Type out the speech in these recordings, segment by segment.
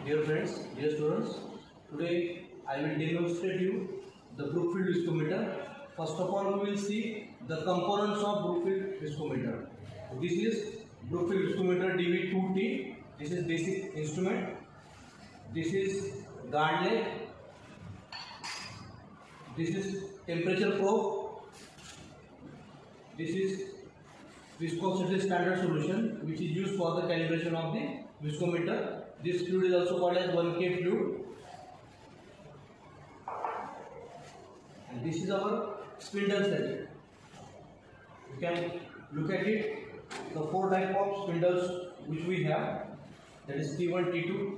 Dear friends, dear students, today I will demonstrate you the Brookfield viscometer. First of all, we will see the components of Brookfield viscometer. This is Brookfield viscometer DV2T. This is basic instrument. This is gauntlet. This is temperature probe. This is viscosity standard solution, which is used for the calibration of the viscometer. This fluid is also called as 1K fluid. And this is our spindle set. You can look at it. The four type of spindles which we have, that is T1, T2.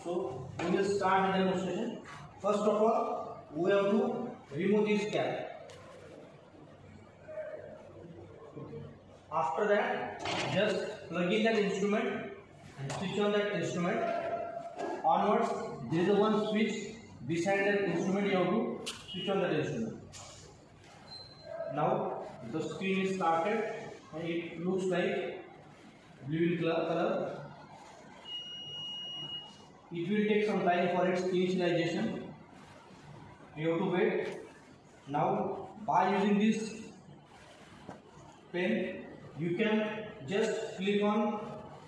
So we will start the demonstration. First of all, we have to remove this cap. After that, just plug in that instrument and switch on that instrument. Onwards, there is a one switch beside that instrument. You have to switch on that instrument. Now the screen is started and it looks like blue in color. It will take some time for its initialization. You have to wait. Now, by using this pen, you can just click on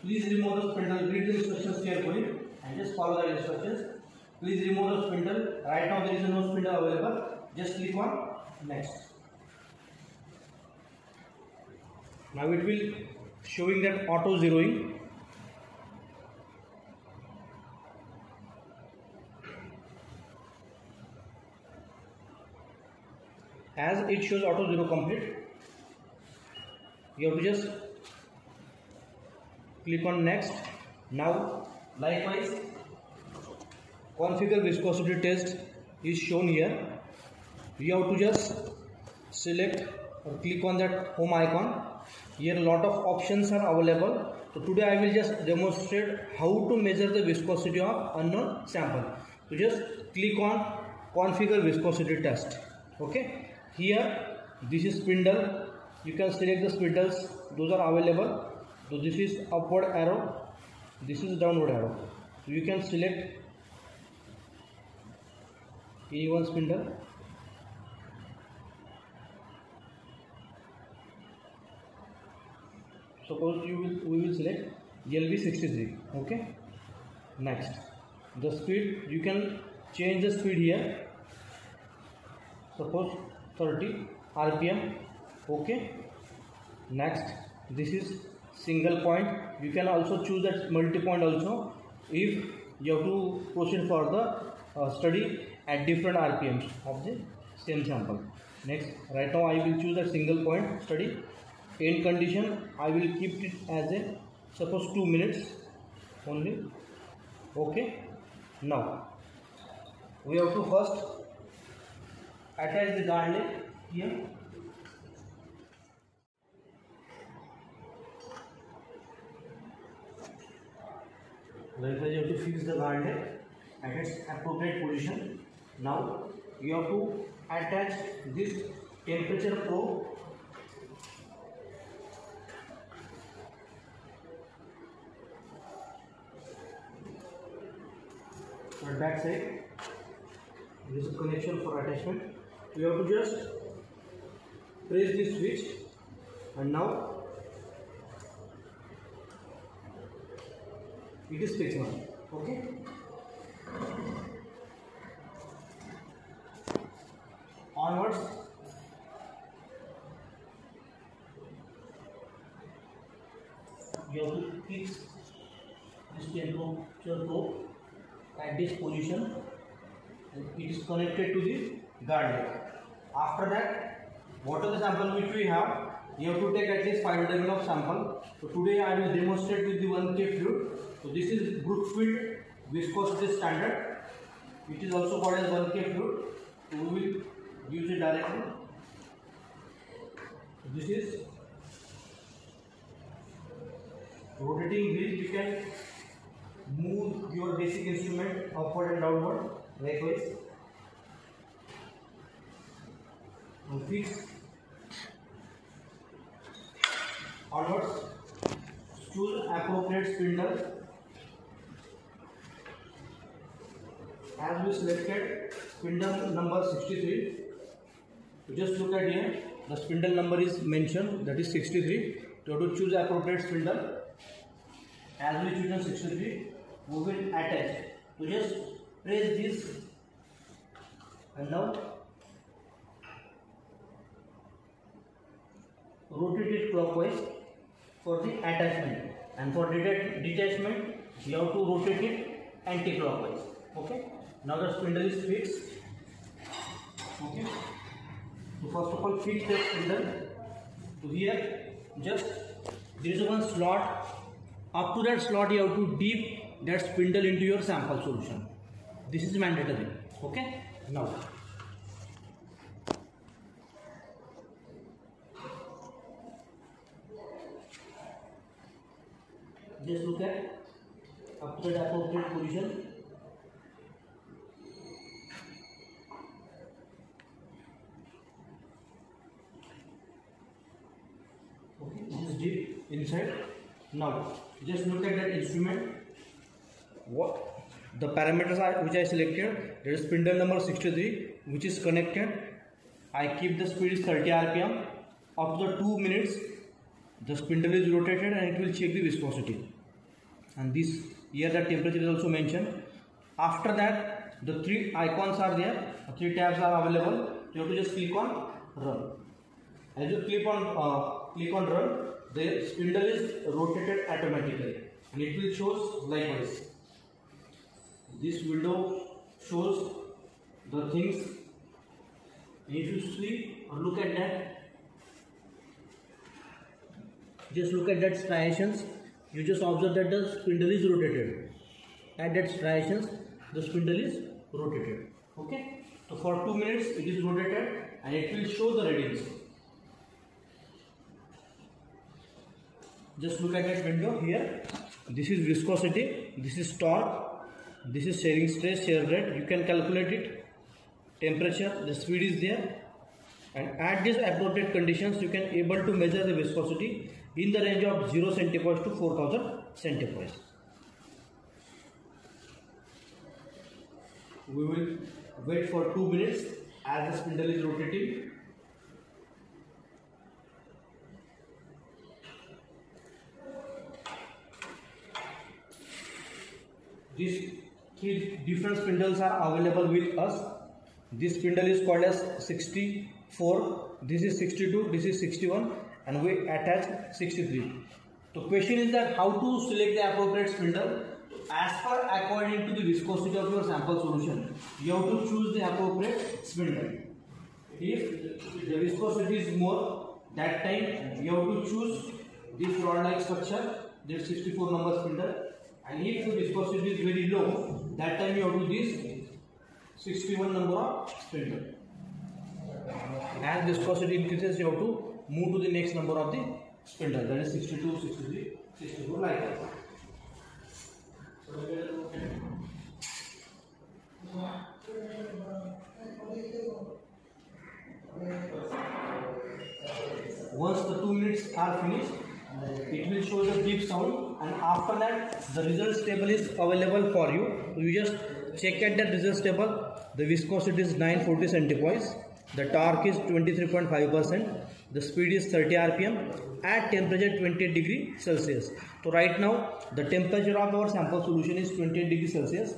please remove the spindle. Read the instructions carefully and just follow the instructions. Please remove the spindle. Right now there is no spindle available. Just click on next. Now it will showing that auto zeroing. As it shows auto zero complete, you have to just click on next. Now likewise, configure viscosity test is shown here. You have to just select or click on that home icon. Here a lot of options are available. So today I will just demonstrate how to measure the viscosity of unknown sample. So just click on configure viscosity test. Okay, here this is spindle. You can select the spindles, those are available. So this is upward arrow, this is downward arrow. So you can select any one spindle. Suppose we will select LV63. Okay. Next, the speed, you can change the speed here. Suppose 30 RPM. Okay. Next, this is single point. You can also choose that multi-point also if you have to proceed for the study at different RPMs of the same sample. Next, right now I will choose a single point study. End condition, I will keep it as a suppose 2 minutes only. Okay. Now we have to first attach the gauntlet here. Likewise, you have to fix the gauntlet at its appropriate position. Now you have to attach this temperature probe at back side. There is a connection for attachment. You have to just press this switch and now it is fixed now. Okay. Onwards, you have to fix this temperature probe at this position and it is connected to the gauntlet. After that, whatever the sample which we have, you have to take at least 500 ml of sample. So today I will demonstrate with the 1K fluid. So this is Brookfield viscosity standard. It is also called as 1K fluid. So we will use it directly. So this is rotating wheel. You can move your basic instrument upward and downward likewise. Now fix. Onwards, choose appropriate spindle as we selected spindle number 63, you just look at here, the spindle number is mentioned, that is 63. You have to choose appropriate spindle. As we choose 63, we will attach. So just press this and now rotate it clockwise for the attachment, and for detachment you have to rotate it anti-clockwise. Okay, now the spindle is fixed. Okay, so first of all fix the spindle. So here just there is one slot. Up to that slot you have to dip that spindle into your sample solution. This is mandatory. Okay, now just look at up to the appropriate position. Okay, this is deep inside. Now just look at that instrument. What the parameters are which I selected? There is spindle number 63 which is connected. I keep the speed is 30 rpm. After 2 minutes the spindle is rotated and it will check the viscosity. And this here the temperature is also mentioned. After that the 3 icons are there, 3 tabs are available. You have to just click on run. As you click on run, the spindle is rotated automatically and it will shows likewise. This window shows the things. If you see or look at that, just look at that striations. You just observe that the spindle is rotated. At that striations, the spindle is rotated. Okay. So for 2 minutes it is rotated and it will show the readings. Just look at that window here. This is viscosity, this is torque, this is shearing stress, shear rate. You can calculate it. Temperature, the speed is there, and at these appropriate conditions you can able to measure the viscosity in the range of 0 centipoise to 4000 centipoise. We will wait for 2 minutes as the spindle is rotating. These 3 different spindles are available with us. This spindle is called as 64, this is 62, this is 61, and we attach 63. The question is that how to select the appropriate spindle. As per according to the viscosity of your sample solution, you have to choose the appropriate spindle. If the viscosity is more, that time you have to choose this rod-like structure, this 64 number spindle. And if the viscosity is very low, that time you have to use this 61 number of spindle. As viscosity increases, you have to move to the next number of the spindle, that is 62, 63, 64 like that. Once the 2 minutes are finished, it will show the beep sound, and after that the results table is available for you. You just check at that results table. The viscosity is 940 centipoise, the torque is 23.5%, the speed is 30 rpm, at temperature 28 degrees Celsius. So right now the temperature of our sample solution is 28 degrees Celsius,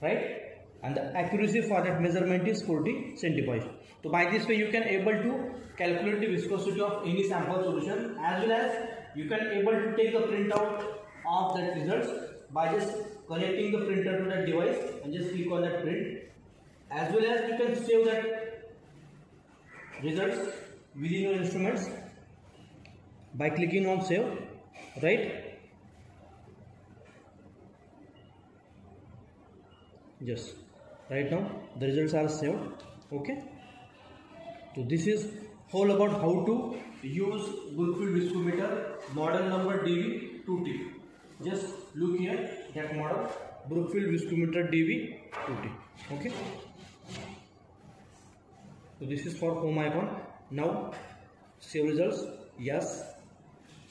right? And the accuracy for that measurement is 40 centipoise. So by this way you can able to calculate the viscosity of any sample solution, as well as you can able to take the printout of that results by just connecting the printer to that device and just click on that print. As well as you can save that results within your instruments by clicking on save, right? Yes, right now the results are saved. Okay, so this is whole about how to use Brookfield viscometer model number DV2T. Just look here, that model Brookfield viscometer DV2T. Okay, so this is for home icon. Now save results. Yes,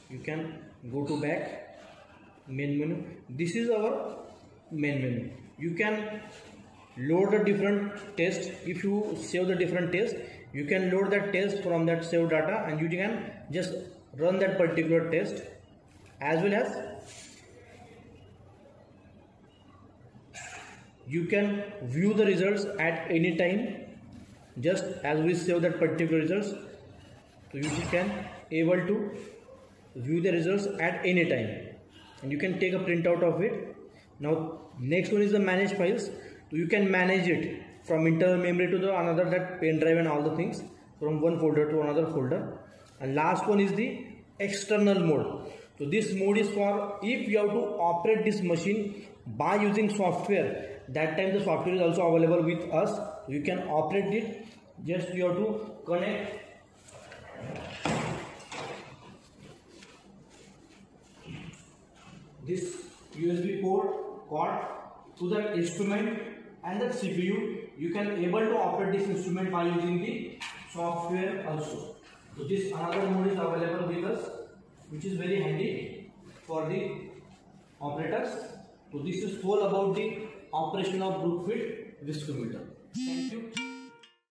you can go to back main menu. This is our main menu. You can load the different test. If you save the different test, you can load that test from that saved data and you can just run that particular test, as well as you can view the results at any time, just as we save that particular results. So you can able to view the results at any time and you can take a printout of it. Now next one is the manage files. So you can manage it from internal memory to the another, that pen drive and all the things, from one folder to another folder. And last one is the external mode. So this mode is for if you have to operate this machine by using software. That time the software is also available with us. So you can operate it. Just you have to connect this USB cord to that instrument and that CPU. You can able to operate this instrument by using the software also. So this another mode is available with us, which is very handy for the operators. So this is all about the operation of Brookfield Viscometer. Thank you.